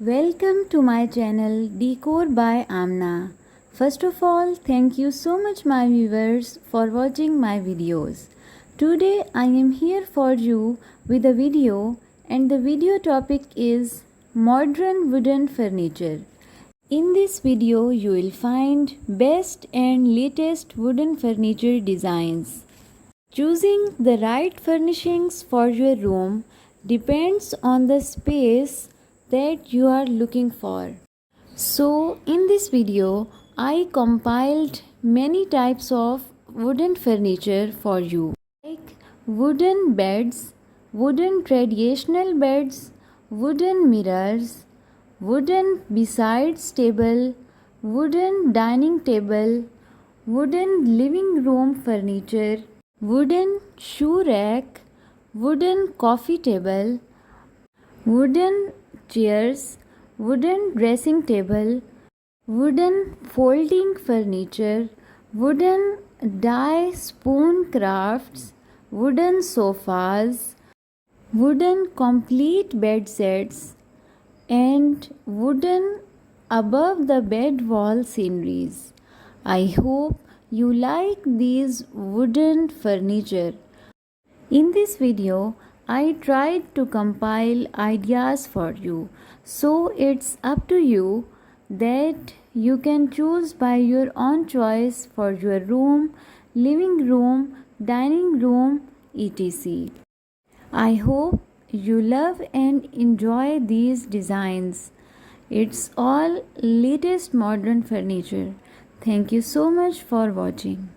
Welcome to my channel Decor by Amna. First of all, thank you so much my viewers for watching my videos. Today I am here for you with a video, and the video topic is modern wooden furniture. In this video you will find best and latest wooden furniture designs. Choosing the right furnishings for your room depends on the space that you are looking for. So in this video I compiled many types of wooden furniture for you, like wooden beds, wooden traditional beds, wooden mirrors, wooden besides table, wooden dining table, wooden living room furniture, wooden shoe rack, wooden coffee table, wooden chairs, wooden dressing table, wooden folding furniture, wooden die spoon crafts, wooden sofas, wooden complete bed sets, and wooden above the bed wall sceneries. I hope you like these wooden furniture. In this video, I tried to compile ideas for you, so it's up to you that you can choose by your own choice for your room, living room, dining room, etc. I hope you love and enjoy these designs. It's all latest modern furniture. Thank you so much for watching.